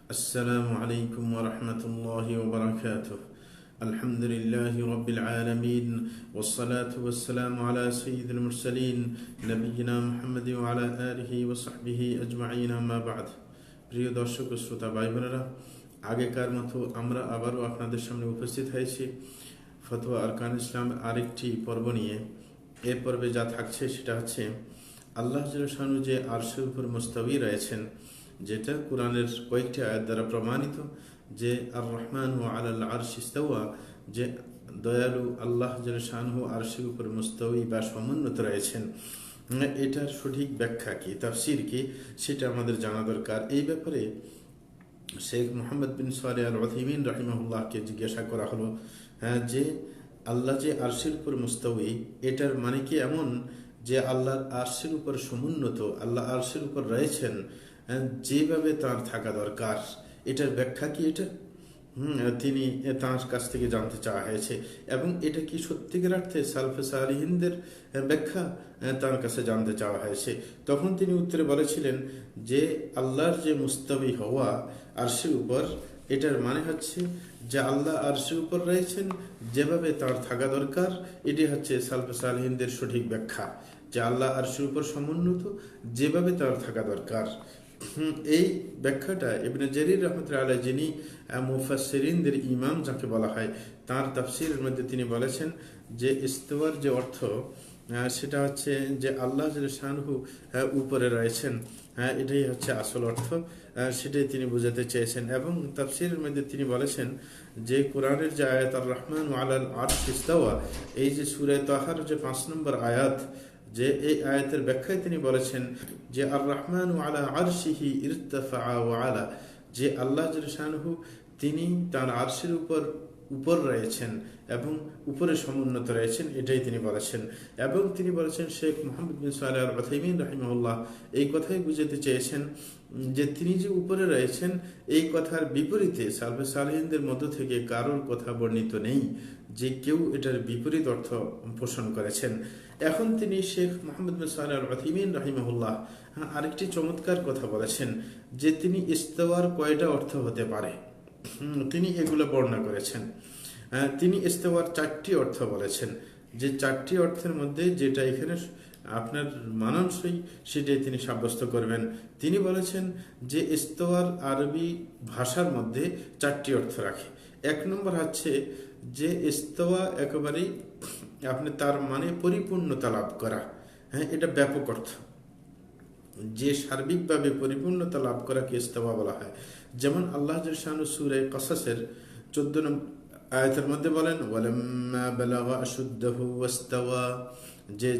السلام عليكم ورحمة الله وبركاته. الحمد لله رب العالمين والصلاة والسلام على سيد المرسلين نبينا محمد وعلى آله وصحبه أجمعين ما بعد. প্রিয় দর্শক ও শ্রোতা ভাই বোনেরা, আগেকার মতো আমরা আবারও আপনাদের সামনে উপস্থিত হয়েছি ফতোয়া আরকান ইসলাম আরেকটি পর্ব নিয়ে। এ পর্বে যা থাকছে সেটা হচ্ছে আল্লাহ জাল্লা শানু যে আরশের উপর মুস্তাওয়ী রয়েছেন, যেটা কোরআনের কয়েকটি আয়াত দ্বারা প্রমাণিত যে আর রহমান ও আলাল আরশ ইস্তাওয়া, যে দয়ালু আল্লাহ জাল্লা শানু আরশের উপর মুস্তাওয়ী বা সমুন্নত রয়েছেন। এটার সঠিক ব্যাখ্যা কি, তাফসীর কি, সেটা আমাদের জানা দরকার। এই ব্যাপারে শেখ মোহাম্মদ বিন সালেহ আল উথাইমিন রাহিমাহুল্লাহকে জিজ্ঞাসা করা হলো যে আল্লাহ যে আরশের উপর মুস্তাওয়ী, এটার মানে কি এমন যে আল্লাহর আরশের উপর সমুন্নত, আল্লাহ আরশের উপর রয়েছেন যেভাবে তার থাকা দরকার, এটার ব্যাখ্যা কি এটা? তিনি তাঁর কাছ থেকে জানতে চাওয়া হয়েছে, এবং এটা কি সত্যিকার অর্থে সালফে সালিহিনদের ব্যাখ্যা তার কাছে জানতে চাওয়া হয়েছে। তখন তিনি উত্তরে বলেছিলেন যে আল্লাহর যে মুস্তাওয়ী হওয়া আরশের উপর, এটার মানে হচ্ছে যে আল্লাহ আরশের উপর রয়েছেন যেভাবে তার থাকা দরকার। এটি হচ্ছে সালফে সালিহিনদের সঠিক ব্যাখ্যা, যে আল্লাহ আরশের উপর সমুন্নত যেভাবে তার থাকা দরকার। এই ব্যাখ্যাটা ইবনে জারীর রাহমাতুল্লাহ আলাইহি, যিনি মুফাসসিরিনদের ইমাম যাকে বলা হয়, তার তাফসীরের মধ্যে তিনি বলেছেন যে ইস্তিওয়ার যে অর্থ সেটা হচ্ছে যে আল্লাহ জাল্লা শানহু উপরে রয়েছেন, এটাই হচ্ছে আসল অর্থ, সেটাই তিনি বোঝাতে চেয়েছেন। এবং তাফসীরের মধ্যে তিনি বলেছেন যে কোরআনের যে আয়াত আর রহমান আলাল আরশ ইস্তাওয়া, এই যে সূরা তাহার যে 5 নম্বর আয়াত, যে এই আয়াতের ব্যাখ্যায় তিনি বলেছেন যে আর রহমান আলা আরশিহি ইরতাফা ওয়া আলা, যে আল্লাহ জাল্লা শানহু তিনি তার আরশের উপর রয়েছেন এবং উপরে সমুন্নত রয়েছেন, এটাই তিনি বলেছেন। এবং তিনি বলেছেন শেখ মোহাম্মদ বিন সালেহ আল উথাইমিন রাহিমাহুল্লাহ এই কথাই বুঝাতে চেয়েছেন যে তিনি যে উপরে রয়েছেন, এই কথার বিপরীতে সালফে সালেহিনদের মধ্য থেকে কারোর কথা বর্ণিত নেই যে কেউ এটার বিপরীত অর্থ পোষণ করেছেন। এখন তিনি শেখ মোহাম্মদ বিন সালেহ আল উথাইমিন রাহিমাহুল্লাহ আরেকটি চমৎকার কথা বলেছেন যে তিনি ইস্তিওয়ার কয়টা অর্থ হতে পারে, তিনি এগুলো বর্ণনা করেছেন। তিনি ইস্তিওয়ার 4টি অর্থ বলেছেন, যে 4টি অর্থের মধ্যে যেটা এখানে আপনার মানানসই সেটাই তিনি সাব্যস্ত করবেন। তিনি বলেছেন যে ইস্তিওয়ার আরবি ভাষার মধ্যে 4টি অর্থ রাখে। 1 নম্বর হচ্ছে যে ইস্তিওয়া একেবারেই আপনি তার মানে পরিপূর্ণতা লাভ করা, এটা ব্যাপক অর্থ, যে সার্বিকভাবে পরিপূর্ণতা লাভ করাকে ইস্তিওয়া বলা হয়। যেমন আল্লাহ জাল্লা শানহু সূরা কাসাসের 14 নম্বর আয়াতের মধ্যে বলেন ওয়ালাম্মা বালাগা আশুদ্দাহু ওয়াস্তাওয়া, যে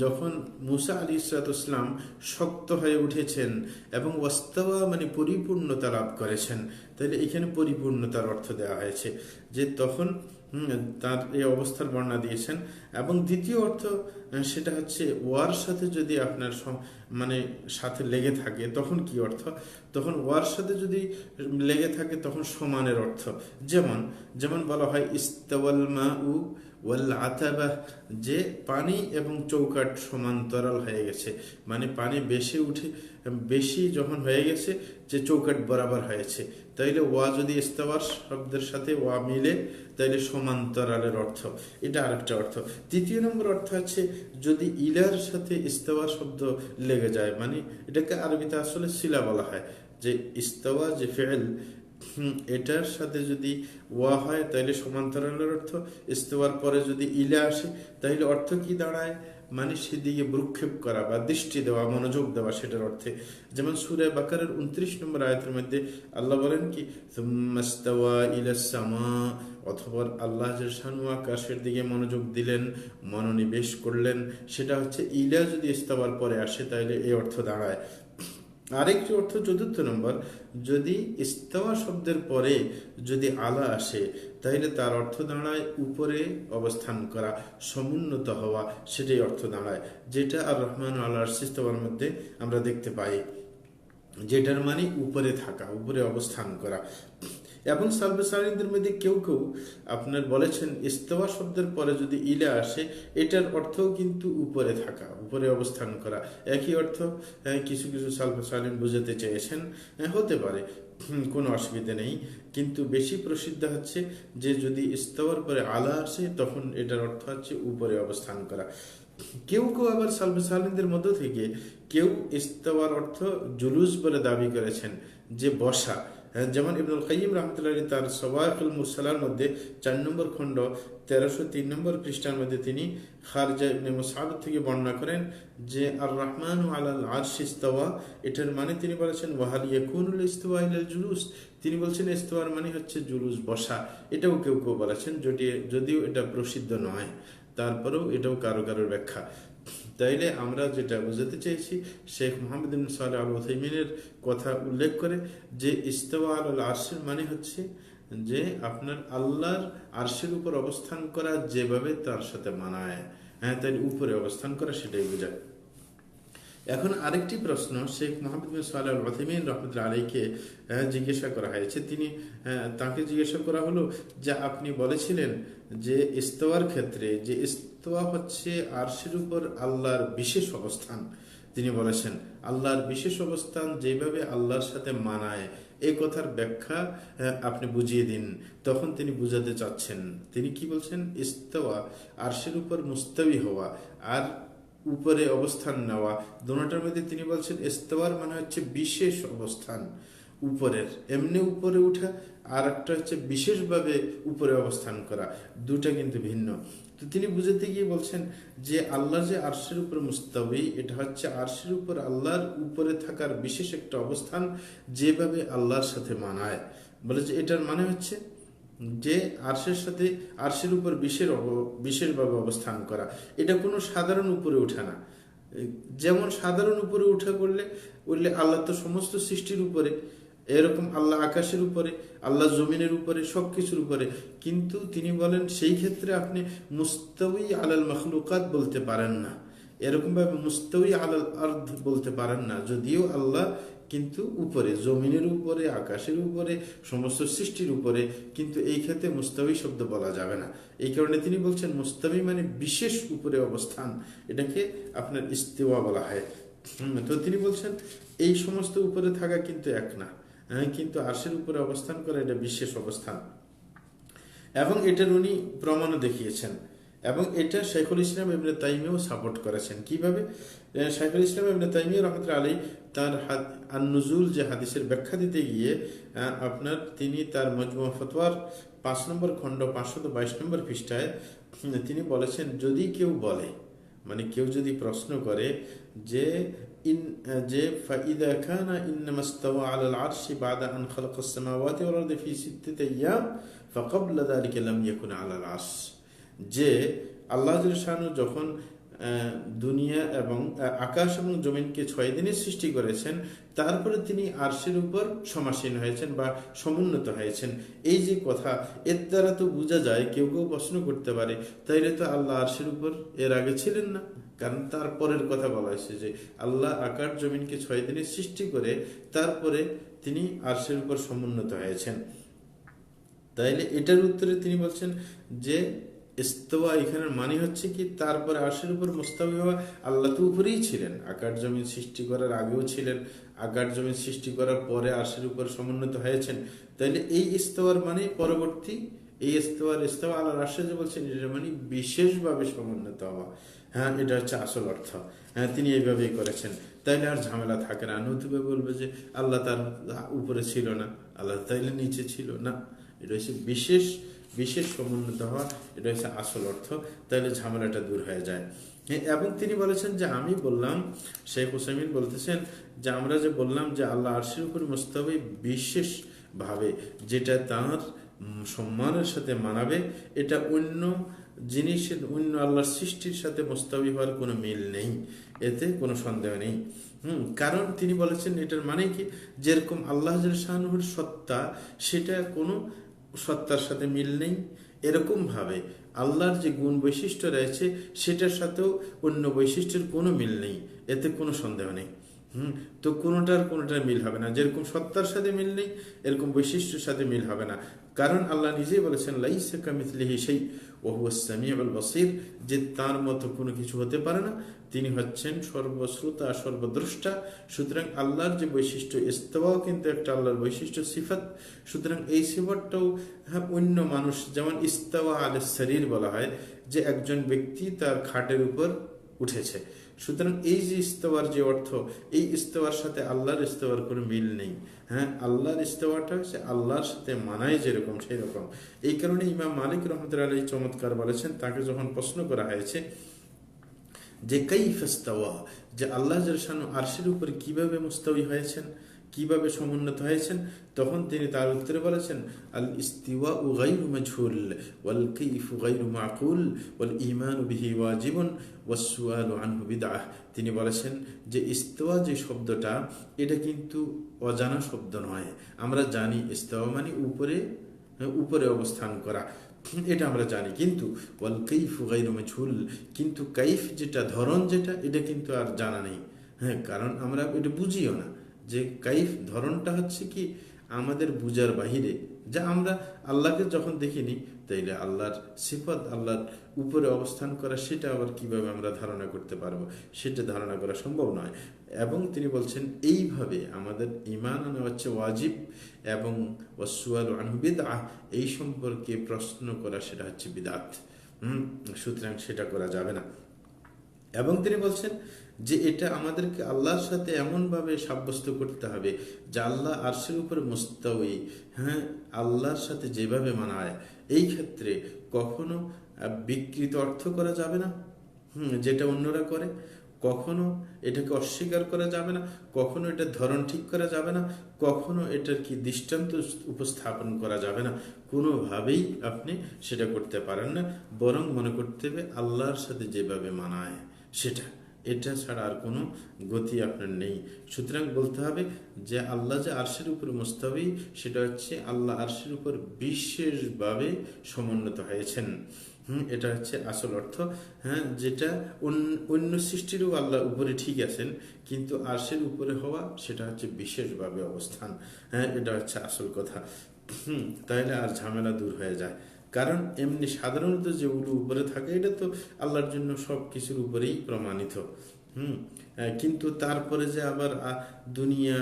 যখন মুসা আলাইহিস সালাম শক্ত হয়ে উঠেছেন এবং ওয়াস্তাওয়া মানে পরিপূর্ণতা লাভ করেছেন, তাহলে এখানে পরিপূর্ণতার অর্থ দেওয়া হয়েছে যে তখন তার এই অবস্থার বর্ণনা দিয়েছেন। এবং দ্বিতীয় অর্থ সেটা হচ্ছে ওয়ার সাথে যদি আপনার মানে সাথে লেগে থাকে তখন কি অর্থ, তখন ওয়ার সাথে যদি লেগে থাকে তখন সমানের অর্থ। যেমন বলা হয় ইস্তাওয়াল মাউ ওয়াল আতাবা, যে পানি এবং চৌকাঠ সমান্তরাল হয়ে গেছে, মানে পানি বেশি যখন হয়ে গেছে যে চৌকাঠ বরাবর হয়েছে, তাইলে ওয়া যদি ইস্তাওয়ার শব্দের সাথে ওয়া মিলে তাইলে সমান্তরালের অর্থ, এটা আরেকটা অর্থ। তৃতীয় নম্বর অর্থ হচ্ছে যদি ইলার সাথে ইস্তাওয়া শব্দ লেগে যায়, মানে এটাকে আরবিতে আসলে সিলা বলা হয়, যে ইস্তাওয়া যে ফেল এটার সাথে যদি ওয়া হয় তাইলে সমান্তরালের অর্থ, ইস্তেওয়ার পরে যদি ইলা আসে তাইলে অর্থ কি দাঁড়ায়, মানে সেদিকে ভ্রুক্ষেপ করা বা দৃষ্টি দেওয়া, মনোযোগ দেওয়া, সেটার অর্থে। যেমন সূরা বাকারার 29 নম্বর আয়াতের মধ্যে আল্লাহ বলেন কি সুম্মা ইস্তাওয়া ইলাস সামা, অথবা আল্লাহ জাল্লা শানহু আকাশের দিকে মনোযোগ দিলেন, মনোনিবেশ করলেন, সেটা হচ্ছে ইলা যদি ইস্তাওয়ার পরে আসে তাইলে এই অর্থ দাঁড়ায়। আরেকটি অর্থ 4 নম্বর, যদি ইস্তাওয়া শব্দের পরে যদি আলা আসে তাহলে তার অর্থ দাঁড়ায় উপরে অবস্থান করা, সমুন্নত হওয়া, সেটাই অর্থ দাঁড়ায়, যেটা আর রহমান আল্লাহ ইস্তাওয়ার মধ্যে আমরা দেখতে পাই, যেটার মানে উপরে থাকা, উপরে অবস্থান করা। এবং সালফে সালিহদের মধ্যে কেউ কেউ আপনার বলেছেন ইস্তেওয়া শব্দের পরে যদি ইলা আসে এটার অর্থও কিন্তু উপরে থাকা, উপরে অবস্থান করা, একই অর্থ। কিছু কিছু সালফে সালিহীন বুঝাতে চেয়েছেন, হতে পারে, কোনো অসুবিধা নেই। কিন্তু বেশি প্রসিদ্ধ হচ্ছে যে যদি ইস্তেওয়ার পরে আলা আসে তখন এটার অর্থ হচ্ছে উপরে অবস্থান করা। কেউ কেউ আবার সালফে সালিহদের মধ্য থেকে কেউ ইস্তেওয়ার অর্থ জুলুস বলে দাবি করেছেন, যে বসা। যেমন ইবনুল কাইয়িম রাহমাতুল্লাহ আলাইহি তার সওয়াইকুল মুরসালার মধ্যে 4 নম্বর খণ্ড 1303 নম্বর পৃষ্ঠার মধ্যে তিনি খারজা ইবনে মুসআব থেকে বর্ণনা করেন যে আর রহমানু আলাল আরশি ইস্তাওয়া, এটার মানে তিনি বলেছেন ওয়াহাল ইয়াকুনুল ইস্তিওয়া ইলাল জুলুস, তিনি বলছেন ইস্তিওয়ার মানে হচ্ছে জুলুস, বসা। এটাও কেউ কেউ বলেছেন, যদিও এটা প্রসিদ্ধ নয়, তারপরেও এটাও কারো কারোর ব্যাখ্যা। তাইলে আমরা যেটা বোঝাতে চাইছি, শেখ মোহাম্মদ বিন সালেহ আল উসাইমিনের কথা উল্লেখ করে যে ইস্তেওয়া আলাল আরশের মানে হচ্ছে যে আপনার আল্লাহর আরশের উপর অবস্থান করা যেভাবে তার সাথে মানায়, তাই উপরে অবস্থান করা, সেটাই বোঝায়। এখন আরেকটি প্রশ্ন শেখ মোহাম্মদ বিন সালেহ আল উসাইমিন রাহমাতুল্লাহ আলাইহিকে জিজ্ঞাসা করা হয়েছে। তাকে জিজ্ঞাসা করা হলো যে আপনি বলেছিলেন যে ইস্তেওয়ার ক্ষেত্রে যে ইস্তেওয়া হচ্ছে আরশের উপর আল্লাহর বিশেষ অবস্থান। তিনি বলেছেন আল্লাহর বিশেষ অবস্থান যেভাবে আল্লাহর সাথে মানায়, এই কথার ব্যাখ্যা আপনি বুঝিয়ে দিন। তখন তিনি বুঝাতে চাচ্ছেন, তিনি কি বলছেন, ইস্তেওয়া আরশের উপর মুস্তাওয়ী হওয়া আর উপরে অবস্থান নেওয়া, দুটোটার মধ্যে তিনি বলছেন ইস্তেওয়ার মানে হচ্ছে বিশেষ অবস্থান, উপরের এমনি উপরে উঠা, আর একটা হচ্ছে বিশেষভাবে উপরে অবস্থান করা, দুটা কিন্তু ভিন্ন। তো তিনি বুঝাতে গিয়ে বলছেন যে আল্লাহ যে আরশের উপর মুস্তাওয়ী, এটা হচ্ছে আরশের উপর আল্লাহর উপরে থাকার বিশেষ একটা অবস্থান, যেভাবে আল্লাহর সাথে মানায়। বলে যে এটার মানে হচ্ছে যে আরশের সাথে আরশের উপর বিশেষভাবে অবস্থান করা, এটা কোনো সাধারণ উপরে ওঠা না। যেমন সাধারণ উপরে উঠা করলে আল্লাহ তো সমস্ত সৃষ্টির উপরে, এরকম আল্লাহ আকাশের উপরে, আল্লাহ জমিনের উপরে, সবকিছুর উপরে। কিন্তু তিনি বলেন সেই ক্ষেত্রে আপনি মুস্তাওয়ী আলাল মখলুকাত বলতে পারেন না, এরকম ভাবে মুস্তাওয়ী আলাল আরদ বলতে পারেন না, যদিও আল্লাহ কিন্তু উপরে, জমিনের উপরে, আকাশের উপরে, সমস্ত সৃষ্টির উপরে, কিন্তু এই ক্ষেত্রে মুস্তাওয়ী শব্দ বলা যাবে না। এই কারণে তিনি বলছেন মুস্তাওয়ী মানে বিশেষ উপরে অবস্থান, এটাকে আপনার ইস্তেওয়া বলা হয়। তো তিনি বলছেন এই সমস্ত উপরে থাকা কিন্তু এক না, কিন্তু আরশের উপরে অবস্থান করা এটা বিশেষ অবস্থান, এবং এটার উনি প্রমাণও দেখিয়েছেন। এবং এটা শাইখুল ইসলাম ইবনে তাইমিয়াও সাপোর্ট করেছেন। কিভাবে? শাইখুল ইসলাম ইবনে তাইমিয়া রাহমাতুল্লাহ আলাইহি তার আন-নুজুল যে হাদিসের ব্যাখ্যা দিতে গিয়ে তিনি তার মজমুয়া ফতোয়ার 5 নম্বর খণ্ড 522 নম্বর পৃষ্ঠায় তিনি বলেছেন, যদি কেউ বলে, মানে কেউ যদি প্রশ্ন করে যে ফাইদা কানা ইন্নামা ইস্তাওয়া আলাল আরশি বাদা আন খালাকাস সামাওয়াতি ওয়াল আরদি ফি সিত্তাতি আইয়াম ফাকাবলা যালিকা লাম ইয়াকুন আলাল আরশ, যে আল্লাহ জাল্লাহু যখন দুনিয়া এবং আকাশ এবং জমিনকে 6 দিনে সৃষ্টি করেছেন, তারপরে তিনি আরশের উপর সমাসীন হয়েছেন বা সমুন্নত হয়েছেন। এই যে কথা, এর দ্বারা তো বোঝা যায়, কেউ কেউ প্রশ্ন করতে পারে তাইলে তো আল্লাহ আরশের উপর এর আগে ছিলেন না, কারণ তারপরের কথা বলা হয়েছে যে আল্লাহ আকাশ জমিনকে 6 দিনে সৃষ্টি করে তারপরে তিনি আরশের উপর সমুন্নত হয়েছেন। তাইলে এটার উত্তরে তিনি বলছেন যে ইস্তেওয়া এখানের মানে হচ্ছে কি, তারপরে আরশের উপর মুস্তাওয়ী হওয়া। আল্লাহ তো উপরেই ছিলেন, আকাশ জমিন সৃষ্টি করার আগেও ছিলেন, আকাশ জমিন সৃষ্টি করার পরে আরশের উপর সমুন্নত হয়েছেন। তাইলে এই ইস্তেওয়ার মানে পরবর্তী, এই ইস্তেওয়া আল্লাহর আরশে যে বলছেন এটা মানে বিশেষভাবে সমুন্নত হওয়া। এটা হচ্ছে আসল অর্থ। তিনি এইভাবেই করেছেন, তাইলে আর ঝামেলা থাকে না। নতুবা বলবে যে আল্লাহ তার উপরে ছিল না, আল্লাহ তাইলে নিচে ছিল না, এটা হচ্ছে বিশেষ সমুন্নত হওয়া, এটা হচ্ছে আসল অর্থ। তাহলে ঝামেলাটা দূর হয়ে যায়। এবং তিনি বলেছেন যে আমি বললাম, শেখ হুসাইমিন বলতেছেন যে আমরা যে বললাম যে আল্লাহ আরশের উপর মুস্তাওয়ী বিশেষ ভাবে, যেটা তার সম্মানের সাথে মানাবে, এটা অন্য জিনিসের, অন্য আল্লাহর সৃষ্টির সাথে মুস্তাওয়ী হওয়ার কোনো মিল নেই, এতে কোনো সন্দেহ নেই। কারণ তিনি বলেছেন এটার মানে কি, যেরকম আল্লাহ শানুর সত্তা, সেটা কোনো সত্তার সাথে মিল নেই, এরকম ভাবে আল্লাহর যে গুণ বৈশিষ্ট্য রয়েছে সেটার সাথেও অন্য বৈশিষ্ট্যের কোনো মিল নেই, এতে কোনো সন্দেহ নেই। তো কোনোটার মিল হবে না। যেরকম সত্তার সাথে মিল নেই, এরকম বৈশিষ্ট্যের সাথে মিল হবে না। কারণ আল্লাহ নিজেই বলেছেন লাইসা কামিথলিহি শাই ওয়া হুয়াস সামিউল বাসীর, যে তার মতো কোনো কিছু হতে পারে না, তিনি হচ্ছেন সর্বশ্রোতা সর্বদ্রষ্টা। সুতরাং আল্লাহর যে বৈশিষ্ট্য ইস্তিওয়াও কিন্তু একটা আল্লাহর বৈশিষ্ট্য সিফাত। সুতরাং এই সিফাতটাও অন্য মানুষ, যেমন ইস্তাওয়া আলাস সারির বলা হয় যে একজন ব্যক্তি তার খাটের উপর উঠেছে। সুতরাং এই যে ইস্তেওয়ার যে অর্থ, এই ইস্তেওয়ার সাথে আল্লাহর ইস্তেওয়ার কোনো মিল নেই। আল্লাহর ইস্তেওয়াটা হচ্ছে আল্লাহর সাথে মানায় যেরকম সেই রকম। এই কারণে ইমাম মালিক রহমতুল্লাহ আলাইহি চমৎকার বলেছেন, তাকে যখন প্রশ্ন করা হয়েছে যে কাইফ ইস্তাওয়া, যে আল্লাহ জাল্লাহু আরশের উপর কিভাবে মুস্তাওয়ী হয়েছেন, কিভাবে সমুন্নত হয়েছেন, তখন তিনি তার উত্তরে বলেছেন আল ইস্তিওয়াউ গায়রু মাজহুল ওয়াল কাইফু গায়রু মাকুল ওয়াল ঈমানু বিহি ওয়াজিবুন ওয়াস সুআলু আনহু বিদআহ। তিনি বলেছেন যে ইস্তিওয়া যে শব্দটা, এটা কিন্তু অজানা শব্দ নয়। আমরা জানি ইস্তিওয়া মানে উপরে অবস্থান করা, এটা আমরা জানি, কিন্তু ওয়াল কাইফু গায়রু মাজহুল, কিন্তু কাইফ যেটা, ধরন যেটা, এটা কিন্তু আর জানা নেই। কারণ আমরা এটা বুঝিও না যে কাইফ ধরনটা হচ্ছে কি আমাদের বুঝার বাহিরে। যা আমরা আল্লাহকে যখন দেখিনি, তাইলে আল্লাহর সিফাত, আল্লাহর উপরে অবস্থান করা, সেটা আবার কিভাবে আমরা ধারণা করতে পারবো, সেটা ধারণা করা সম্ভব নয়। এবং তিনি বলছেন এইভাবে আমাদের ঈমান আনা হচ্ছে ওয়াজিব, এবং ওয়াসসুআলু আনহু বিদআহ, এই সম্পর্কে প্রশ্ন করা সেটা হচ্ছে বিদআত। সুতরাং সেটা করা যাবে না। এবং তিনি বলছেন যে এটা আমাদেরকে আল্লাহর সাথে এমনভাবে সাব্যস্ত করতে হবে যে আল্লাহ আরশের উপরে মুস্তাওয়ী, আল্লাহর সাথে যেভাবে মানায়, এই ক্ষেত্রে কখনো বিকৃত অর্থ করা যাবে না, যেটা অন্যরা করে। কখনো এটাকে অস্বীকার করা যাবে না, কখনো এটার ধরন ঠিক করা যাবে না, কখনো এটার কি দৃষ্টান্ত উপস্থাপন করা যাবে না। কোনোভাবেই আপনি সেটা করতে পারেন না, বরং মনে করতে হবে আল্লাহর সাথে যেভাবে মানায় সেটা, এটা ছাড়া আর কোনো গতি আপনার নেই। সুতরাং বলতে হবে যে আল্লাহ যে আরশের উপরে মুস্তাওয়ী, সেটা হচ্ছে আল্লাহ আরশের উপর বিশেষভাবে সমুন্নত হয়েছেন। এটা হচ্ছে আসল অর্থ। যেটা অন্য সৃষ্টিরও আল্লাহ উপরে ঠিক আছেন, কিন্তু আরশের উপরে হওয়া সেটা হচ্ছে বিশেষভাবে অবস্থান। এটা হচ্ছে আসল কথা। তাইলে আর ঝামেলা দূর হয়ে যায়। কারণ এমনি সাধারণত যেগুলো উপরে থাকে, এটা তো আল্লাহর জন্য সব কিছুর উপরেই প্রমাণিত। কিন্তু তারপরে যে আবার দুনিয়া,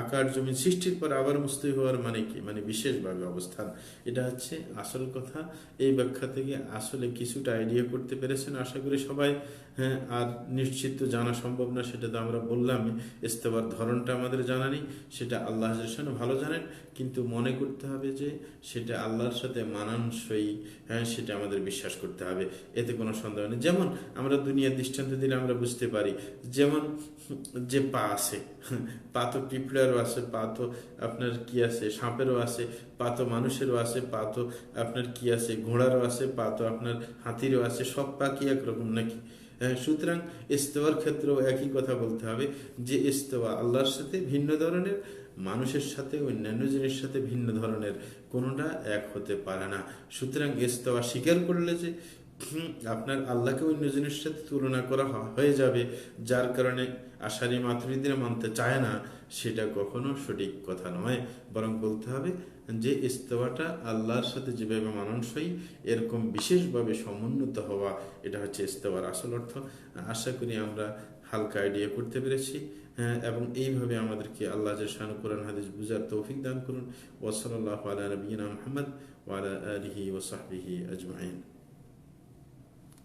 আকার জমি সৃষ্টির পর আবার মুস্তাওয়ী হওয়ার মানে কি, মানে বিশেষভাবে অবস্থান। এটা হচ্ছে আসল কথা। এই ব্যাখ্যা থেকে আসলে কিছুটা আইডিয়া করতে পেরেছেন আশা করি সবাই। আর নিশ্চিত তো জানা সম্ভব না, সেটা তো আমরা বললাম। ইস্তেওয়ার ধরনটা আমাদের জানা নেই, সেটা আল্লাহ ভালো জানেন, কিন্তু মনে করতে হবে যে সেটা আল্লাহর সাথে মানানসই, সেটা আমাদের বিশ্বাস করতে হবে, এতে কোনো সন্দেহ নেই। যেমন আমরা দুনিয়ার দৃষ্টান্ত দিলে আমরা বুঝতে পারি, যেমন যে পা আছে, পা তো পিঁপড়ারও আছে, পা তো আপনার কি আছে সাপেরও আছে, পা তো মানুষেরও আছে, পা তো আপনার কি আছে ঘোড়ারও আছে, পা তো আপনার হাতিরও আছে। সব পা কি একরকম নাকি? সুতরাং ইস্তেওয়ার ক্ষেত্রেও একই কথা বলতে হবে যে ইস্তেওয়া আল্লাহর সাথে ভিন্ন ধরনের, মানুষের সাথে অন্যান্য জিনিসের সাথে ভিন্ন ধরনের, কোনোটা এক হতে পারে না। সুতরাং ইস্তেওয়া স্বীকার করলে যে আপনার আল্লাহকে অন্য জিনিসের সাথে তুলনা করা হয়ে যাবে, যার কারণে আশারি মাতুরিদীরা মানতে চায় না, সেটা কখনো সঠিক কথা নয়। বরং বলতে হবে যে ইস্তেওয়াটা আল্লাহর সাথে যেভাবে মানানসই, এরকম বিশেষভাবে সমুন্নত হওয়া, এটা হচ্ছে ইস্তেওয়ার আসল অর্থ। আশা করি আমরা হালকা আইডিয়া করতে পেরেছি। এবং এইভাবে আমাদেরকে আল্লাহ জাল্লাহু কোরআন হাদিস বুঝার তৌফিক দান করুন। ওয়া সাল্লাল্লাহু আলা নবিয়িনা মুহাম্মদ ওয়া আলা আলিহি ওয়া সাহবিহি আজমাইন।